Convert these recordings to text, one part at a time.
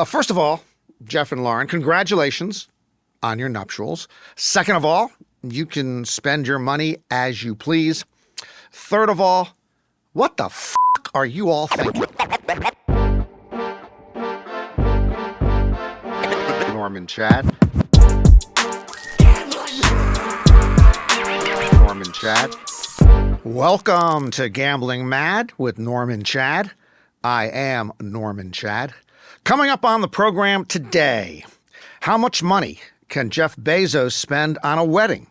First of all, Jeff and Lauren, congratulations on your nuptials. Second of all, you can spend your money as you please. Third of all, what the f*** are you all thinking? Norman Chad. Norman Chad. Welcome to Gambling Mad with Norman Chad. I am Norman Chad. Coming up on the program today, how much money can Jeff Bezos spend on a wedding?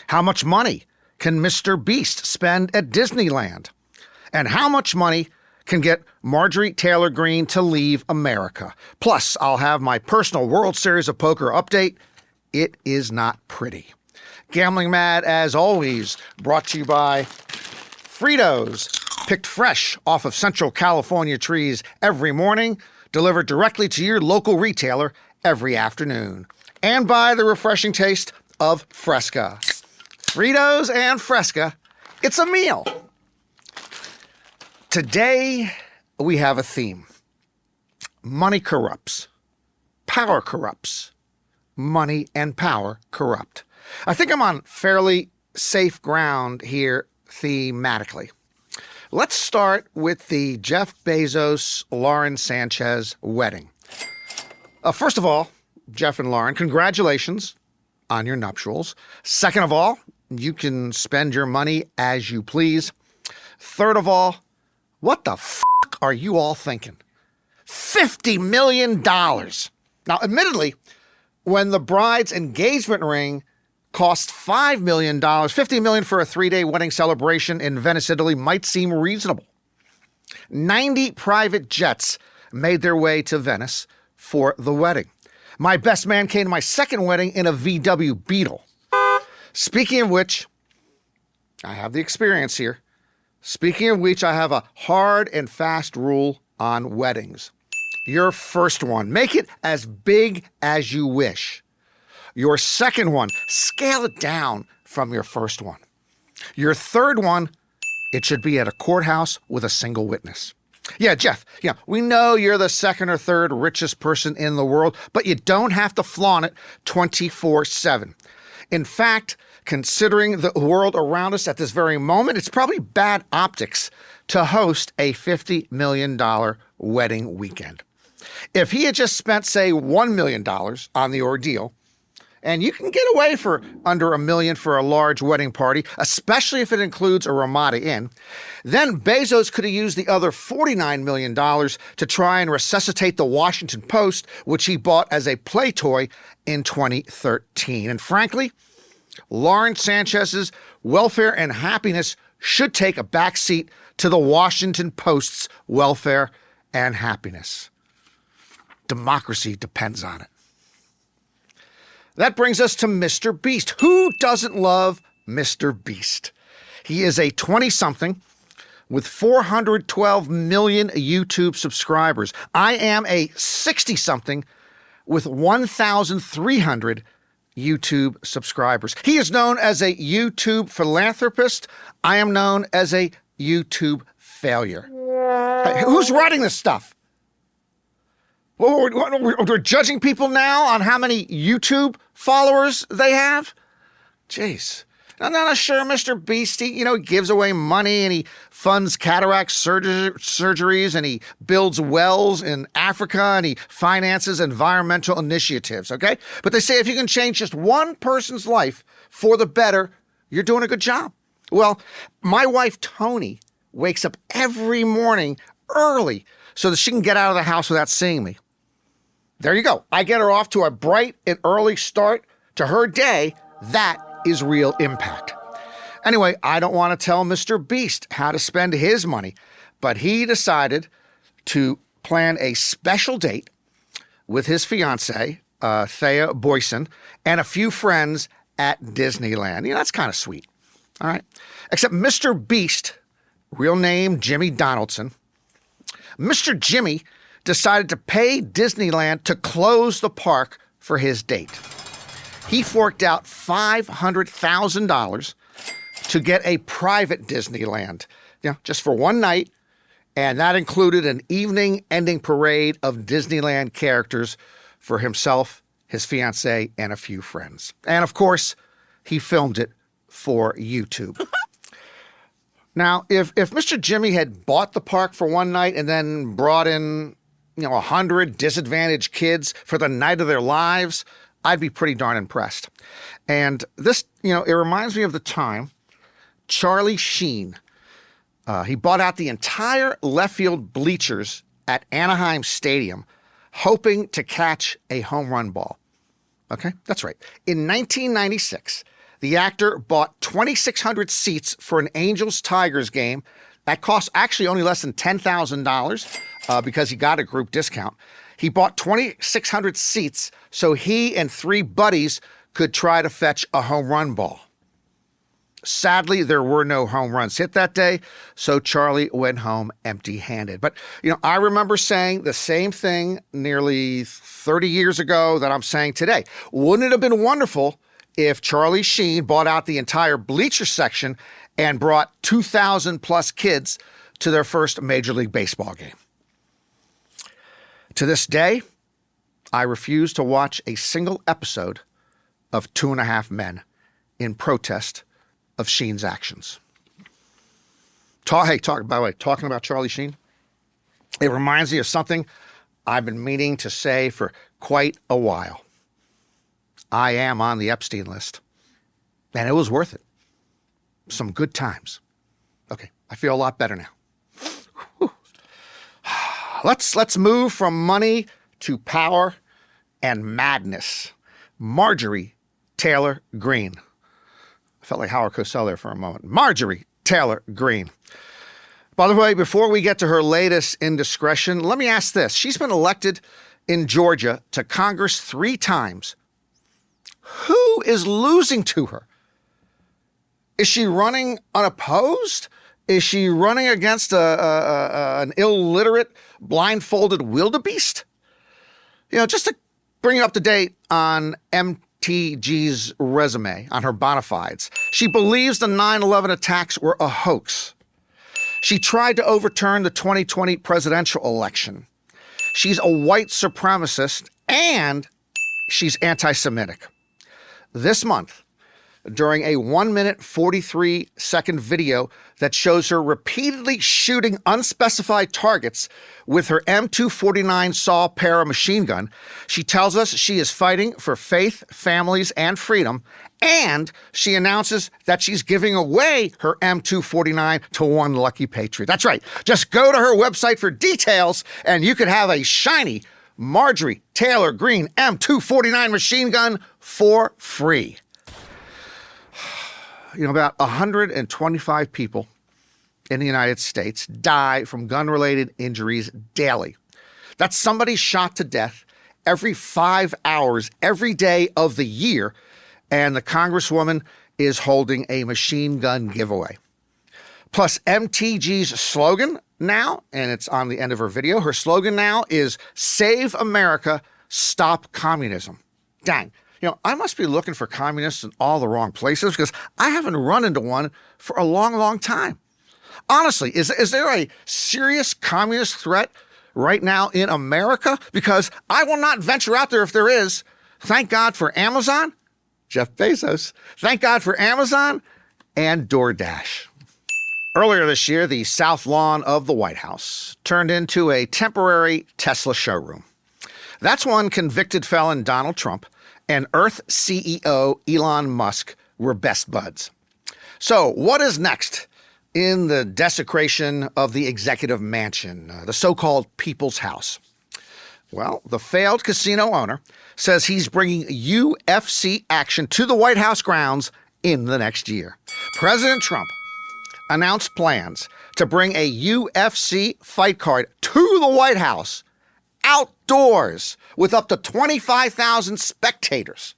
How much money can MrBeast spend at Disneyland? And how much money can get Marjorie Taylor Greene to leave America? Plus, I'll have my personal World Series of Poker update. It is not pretty. Gambling Mad, as always, brought to you by Fritos, picked fresh off of Central California trees every morning, delivered directly to your local retailer every afternoon. And by the refreshing taste of Fresca. Fritos and Fresca, it's a meal. Today, we have a theme. Money corrupts. Power corrupts. Money and power corrupt. I think I'm on fairly safe ground here thematically. Let's start with the Jeff Bezos-Lauren Sanchez wedding. First of all, Jeff and Lauren, congratulations on your nuptials. Second of all, you can spend your money as you please. Third of all, what the f*** are you all thinking? $50 million. Now, admittedly, when the bride's engagement ring cost $5 million, $50 million for a 3-day wedding celebration in Venice, Italy might seem reasonable. 90 private jets made their way to Venice for the wedding. My best man came to my second wedding in a VW Beetle. Speaking of which, I have the experience here. Speaking of which, I have a hard and fast rule on weddings. Your first one, make it as big as you wish. Your second one, scale it down from your first one. Your third one, it should be at a courthouse with a single witness. Yeah, Jeff, we know you're the second or third richest person in the world, but you don't have to flaunt it 24/7. In fact, considering the world around us at this very moment, it's probably bad optics to host a $50 million wedding weekend. If he had just spent, say, $1 million on the ordeal, and you can get away for under $1 million for a large wedding party, especially if it includes a Ramada Inn, then Bezos could have used the other $49 million to try and resuscitate the Washington Post, which he bought as a play toy in 2013. And frankly, Lauren Sanchez's welfare and happiness should take a backseat to the Washington Post's welfare and happiness. Democracy depends on it. That brings us to MrBeast. Who doesn't love MrBeast? He is a 20-something with 412 million YouTube subscribers. I am a 60-something with 1,300 YouTube subscribers. He is known as a YouTube philanthropist. I am known as a YouTube failure. Hey, who's writing this stuff? We're judging people now on how many YouTube followers they have? Jeez. I'm not sure MrBeast, he gives away money and he funds cataract surgeries and he builds wells in Africa and he finances environmental initiatives, okay? But they say if you can change just one person's life for the better, you're doing a good job. Well, my wife, Tony, wakes up every morning early so that she can get out of the house without seeing me. There you go. I get her off to a bright and early start to her day. That is real impact. Anyway, I don't want to tell MrBeast how to spend his money, but he decided to plan a special date with his fiancée, Thea Boyson, and a few friends at Disneyland. That's kind of sweet. All right. Except MrBeast, real name Jimmy Donaldson, Mr. Jimmy decided to pay Disneyland to close the park for his date. He forked out $500,000 to get a private Disneyland, just for one night And that included an evening-ending parade of Disneyland characters for himself, his fiancée, and a few friends. And of course, he filmed it for YouTube. Now, if Mr. Jimmy had bought the park for one night and then brought in, 100 disadvantaged kids for the night of their lives, I'd be pretty darn impressed. And this, it reminds me of the time Charlie Sheen, he bought out the entire left field bleachers at Anaheim Stadium, hoping to catch a home run ball. Okay, that's right. In 1996, the actor bought 2,600 seats for an Angels-Tigers game. That cost actually only less than $10,000 because he got a group discount. He bought 2,600 seats so he and 3 buddies could try to fetch a home run ball. Sadly, there were no home runs hit that day, so Charlie went home empty-handed. But, I remember saying the same thing nearly 30 years ago that I'm saying today. Wouldn't it have been wonderful if Charlie Sheen bought out the entire bleacher section and brought 2,000 plus kids to their first Major League Baseball game? To this day, I refuse to watch a single episode of 2.5 Men in protest of Sheen's actions. By the way, talking about Charlie Sheen, it reminds me of something I've been meaning to say for quite a while. I am on the Epstein list, and it was worth it. Some good times. Okay, I feel a lot better now. Whew. Let's move from money to power and madness. Marjorie Taylor Greene. I felt like Howard Cosell there for a moment. Marjorie Taylor Greene. By the way, before we get to her latest indiscretion, let me ask this. She's been elected in Georgia to Congress 3 times. Who is losing to her? Is she running unopposed? Is she running against an illiterate, blindfolded wildebeest? Just to bring you up to date on MTG's resume, on her bona fides. She believes the 9/11 attacks were a hoax. She tried to overturn the 2020 presidential election. She's a white supremacist, and she's anti-Semitic. This month, during a 1-minute, 43-second video that shows her repeatedly shooting unspecified targets with her M249 Saw Para machine gun, she tells us she is fighting for faith, families, and freedom, and she announces that she's giving away her M249 to one lucky patriot. That's right. Just go to her website for details, and you could have a shiny Marjorie Taylor Greene M249 machine gun for free. About 125 people in the United States die from gun-related injuries daily. That's somebody shot to death every 5 hours, every day of the year, and the Congresswoman is holding a machine gun giveaway. Plus, MTG's slogan now, and it's on the end of her video, her slogan now is Save America, Stop Communism. Dang. I must be looking for communists in all the wrong places because I haven't run into one for a long, long time. Honestly, is there a serious communist threat right now in America? Because I will not venture out there if there is. Thank God for Amazon, Jeff Bezos. Thank God for Amazon and DoorDash. Earlier this year, the South Lawn of the White House turned into a temporary Tesla showroom. That's when convicted felon Donald Trump and Earth CEO Elon Musk were best buds. So what is next in the desecration of the executive mansion, the so-called People's House? Well, the failed casino owner says he's bringing UFC action to the White House grounds in the next year. President Trump announced plans to bring a UFC fight card to the White House outdoors with up to 25,000 spectators.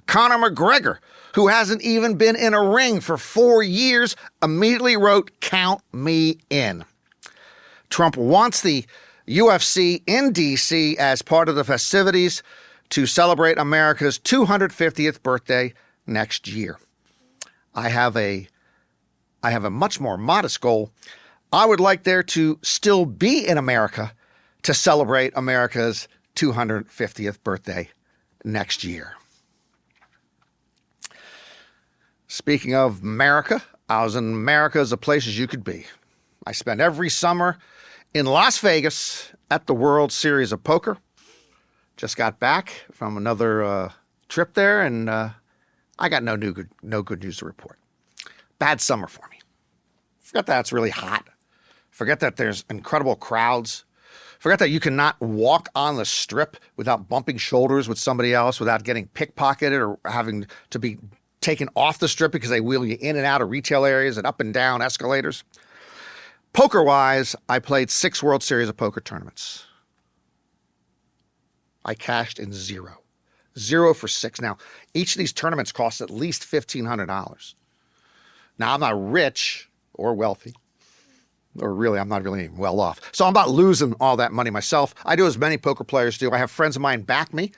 Conor McGregor, who hasn't even been in a ring for 4 years, immediately wrote, "Count me in." Trump wants the UFC in D.C. as part of the festivities to celebrate America's 250th birthday next year. I have a much more modest goal. I would like there to still be in America to celebrate America's 250th birthday next year. Speaking of America, I was in America as the places you could be. I spend every summer in Las Vegas at the World Series of Poker. Just got back from another trip there, and I got no good news to report. Bad summer for me. Forget that it's really hot. Forget that there's incredible crowds. Forget that you cannot walk on the strip without bumping shoulders with somebody else, without getting pickpocketed or having to be taken off the strip because they wheel you in and out of retail areas and up and down escalators. Poker-wise, I played 6 World Series of Poker tournaments. I cashed in 0. 0 for 6. Now, each of these tournaments costs at least $1,500. Now, I'm not rich or wealthy. Or really, I'm not really even well off. So I'm not losing all that money myself. I do as many poker players do. I have friends of mine back me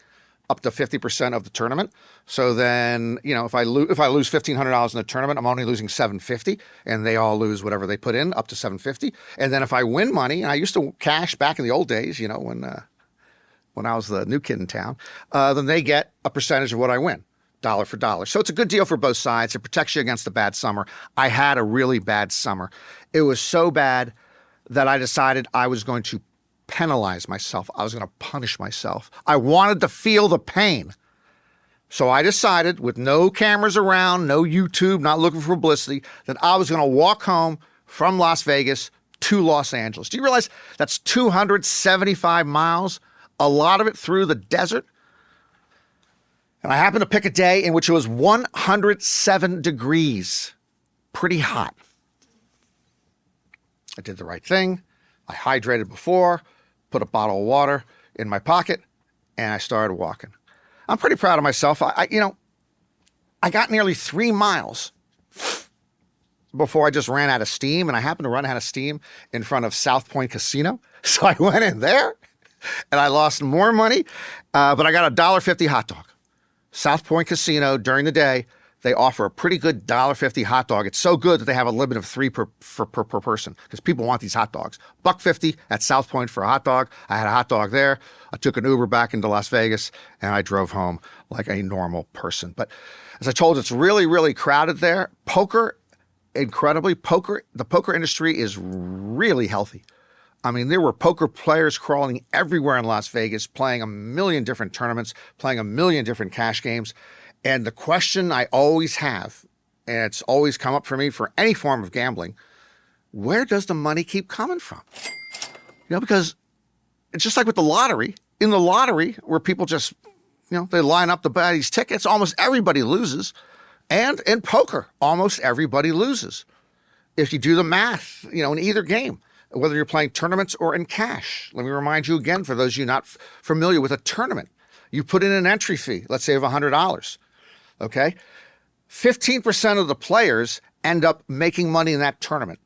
up to 50% of the tournament. So then, if I lose $1,500 in the tournament, I'm only losing $750, and they all lose whatever they put in up to $750. And then if I win money, and I used to cash back in the old days, when I was the new kid in town, then they get a percentage of what I win, dollar for dollar. So it's a good deal for both sides. It protects you against a bad summer. I had a really bad summer. It was so bad that I decided I was going to penalize myself. I was going to punish myself. I wanted to feel the pain. So I decided, with no cameras around, no YouTube, not looking for publicity, that I was going to walk home from Las Vegas to Los Angeles. Do you realize that's 275 miles? A lot of it through the desert. And I happened to pick a day in which it was 107 degrees. Pretty hot. I did the right thing. I hydrated before, put a bottle of water in my pocket, and I started walking. I'm pretty proud of myself. I got nearly 3 miles before I just ran out of steam, and I happened to run out of steam in front of South Point Casino. So I went in there, and I lost more money, but I got a $1.50 hot dog. South Point Casino, during the day, they offer a pretty good $1.50 hot dog. It's so good that they have a limit of 3 per person because people want these hot dogs. $1.50 at South Point for a hot dog. I had a hot dog there. I took an Uber back into Las Vegas, and I drove home like a normal person. But as I told you, it's really, really crowded there. The poker industry is really healthy. I mean, there were poker players crawling everywhere in Las Vegas, playing a million different tournaments, playing a million different cash games. And the question I always have, and it's always come up for me for any form of gambling, where does the money keep coming from? Because it's just like with the lottery. In the lottery, where people just, they line up to buy these tickets, almost everybody loses. And in poker, almost everybody loses. If you do the math, in either game, whether you're playing tournaments or in cash. Let me remind you again, for those of you not familiar with a tournament, you put in an entry fee, let's say of $100. Okay? 15% of the players end up making money in that tournament.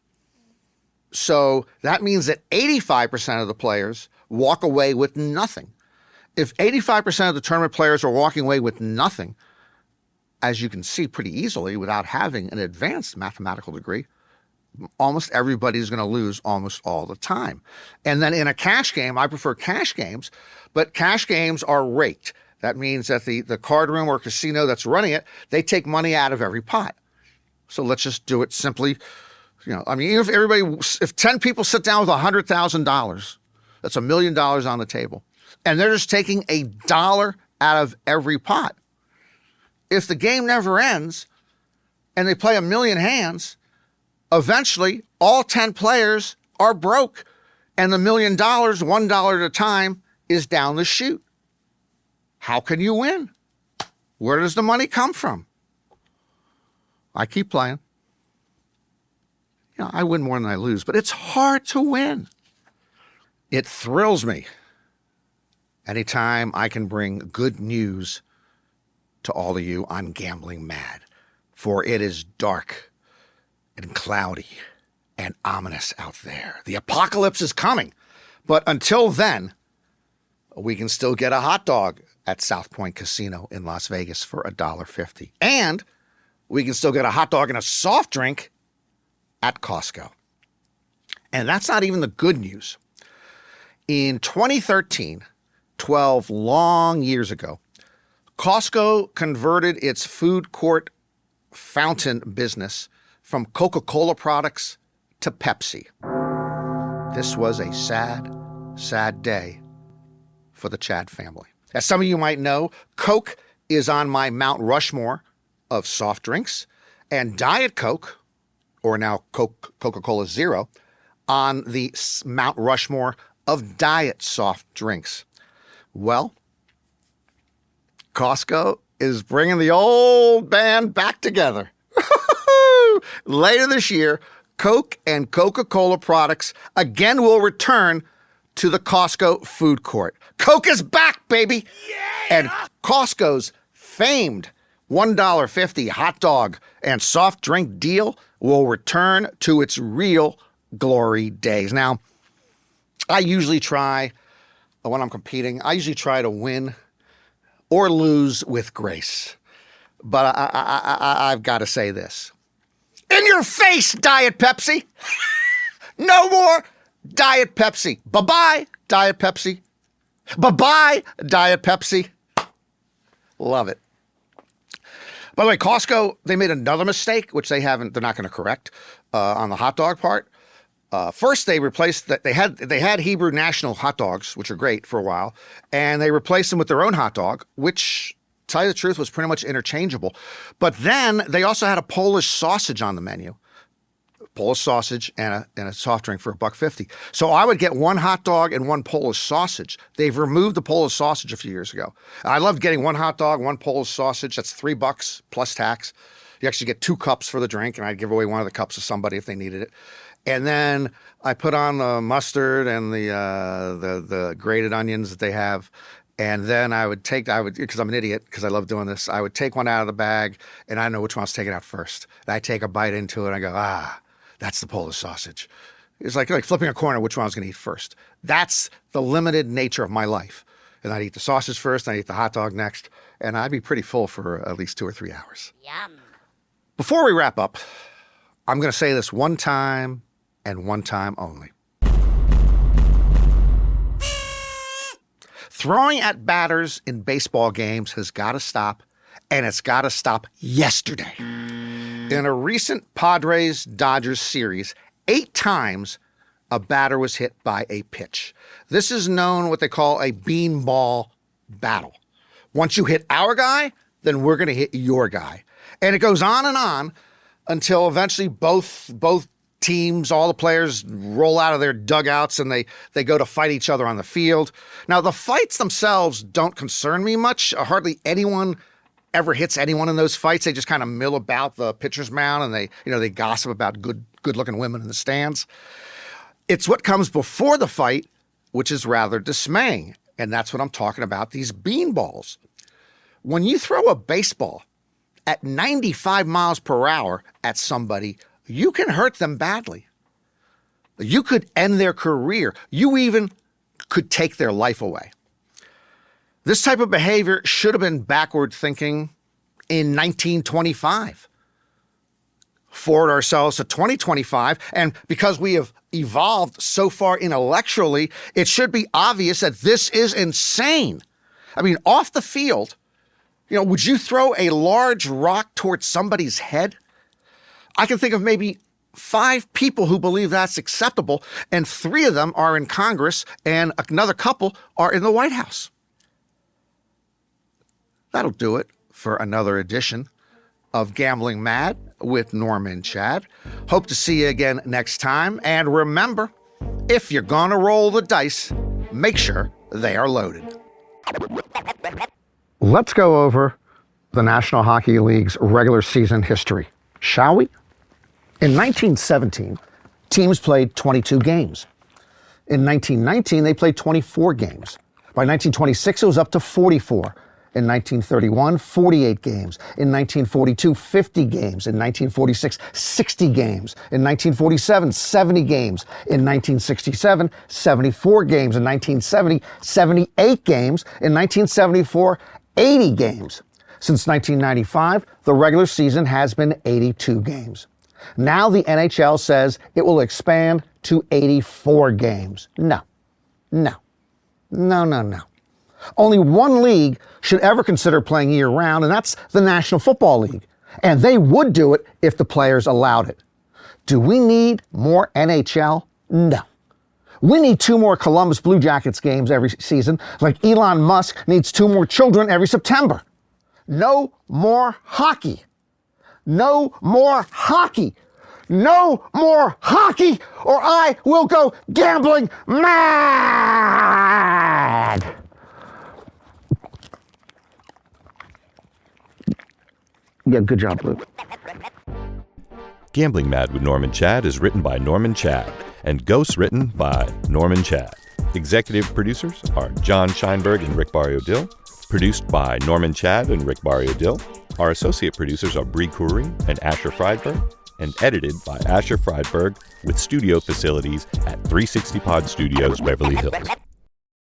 So that means that 85% of the players walk away with nothing. If 85% of the tournament players are walking away with nothing, as you can see pretty easily without having an advanced mathematical degree, almost everybody's going to lose almost all the time. And then in a cash game, I prefer cash games, but cash games are raked. That means that the card room or casino that's running it, they take money out of every pot. So let's just do it simply. If 10 people sit down with $100,000, that's $1 million on the table, and they're just taking $1 out of every pot. If the game never ends and they play 1 million hands, eventually all 10 players are broke, and the $1 million, $1 at a time, is down the chute. How can you win? Where does the money come from? I keep playing. I win more than I lose, but it's hard to win. It thrills me anytime I can bring good news to all of you on Gambling Mad, for it is dark and cloudy and ominous out there. The apocalypse is coming, but until then, we can still get a hot dog at South Point Casino in Las Vegas for $1.50. And we can still get a hot dog and a soft drink at Costco. And that's not even the good news. In 2013, 12 long years ago, Costco converted its food court fountain business from Coca-Cola products to Pepsi. This was a sad, sad day for the Chad family. As some of you might know, Coke is on my Mount Rushmore of soft drinks, and Diet Coke, or now Coca-Cola Zero, on the Mount Rushmore of diet soft drinks. Well, Costco is bringing the old band back together. Later this year, Coke and Coca-Cola products again will return to the Costco food court. Coke is back, baby! Yeah! And Costco's famed $1.50 hot dog and soft drink deal will return to its real glory days. Now, I usually try, when I'm competing, I usually try to win or lose with grace. But I've got to say this. In your face, Diet Pepsi! No more Diet Pepsi. Bye-bye, Diet Pepsi. Bye-bye, Diet Pepsi. Love it. By the way, Costco, they made another mistake, which they're not going to correct on the hot dog part. First, they replaced that. They had Hebrew National hot dogs, which are great for a while, and they replaced them with their own hot dog, which, to tell you the truth, was pretty much interchangeable. But then they also had a Polish sausage on the menu, Polish sausage and a soft drink for $1.50. So I would get one hot dog and one Polish sausage. They've removed the Polish sausage a few years ago. I loved getting one hot dog, one Polish sausage. That's $3 plus tax. You actually get 2 cups for the drink, and I'd give away one of the cups to somebody if they needed it. And then I put on the mustard and the grated onions that they have. And then because I'm an idiot, because I love doing this, I would take one out of the bag, and I know which one I was taking out first. And I take a bite into it, and I go, that's the Polish sausage. It's like flipping a coin, which one I was going to eat first. That's the limited nature of my life. And I'd eat the sausage first, and I'd eat the hot dog next, and I'd be pretty full for at least 2 or 3 hours. Yum. Before we wrap up, I'm going to say this one time and one time only. Throwing at batters in baseball games has got to stop, and it's got to stop yesterday. In a recent Padres-Dodgers series, 8 times a batter was hit by a pitch. This is known what they call a beanball battle. Once you hit our guy, then we're going to hit your guy. And it goes on until eventually both teams, all the players roll out of their dugouts and they go to fight each other on the field. Now, the fights themselves don't concern me much. Hardly anyone ever hits anyone in those fights. They just kind of mill about the pitcher's mound and they gossip about good-looking women in the stands. It's what comes before the fight, which is rather dismaying. And that's what I'm talking about, these beanballs. When you throw a baseball at 95 miles per hour at somebody, you can hurt them badly. You could end their career. You even could take their life away. This type of behavior should have been backward thinking in 1925. Forward ourselves to 2025, and because we have evolved so far intellectually, it should be obvious that this is insane. I mean, off the field, would you throw a large rock towards somebody's head? I can think of maybe 5 people who believe that's acceptable, and 3 of them are in Congress, and another couple are in the White House. That'll do it for another edition of Gambling Mad with Norm and Chad. Hope to see you again next time. And remember, if you're gonna roll the dice, make sure they are loaded. Let's go over the National Hockey League's regular season history, shall we? In 1917, teams played 22 games. In 1919, they played 24 games. By 1926, it was up to 44. In 1931, 48 games. In 1942, 50 games. In 1946, 60 games. In 1947, 70 games. In 1967, 74 games. In 1970, 78 games. In 1974, 80 games. Since 1995, the regular season has been 82 games. Now the NHL says it will expand to 84 games. No. Only one league should ever consider playing year-round, and that's the National Football League. And they would do it if the players allowed it. Do we need more NHL? No. We need 2 more Columbus Blue Jackets games every season, like Elon Musk needs 2 more children every September. No more hockey. No more hockey. No more hockey, or I will go gambling mad. Yeah, good job, Luke. Gambling Mad with Norman Chad is written by Norman Chad and ghost-written by Norman Chad. Executive producers are John Scheinberg and Rick Barrio-Dill. Produced by Norman Chad and Rick Barrio-Dill. Our associate producers are Bree Khoury and Asher Friedberg, and edited by Asher Friedberg with studio facilities at 360 Pod Studios, Beverly Hills.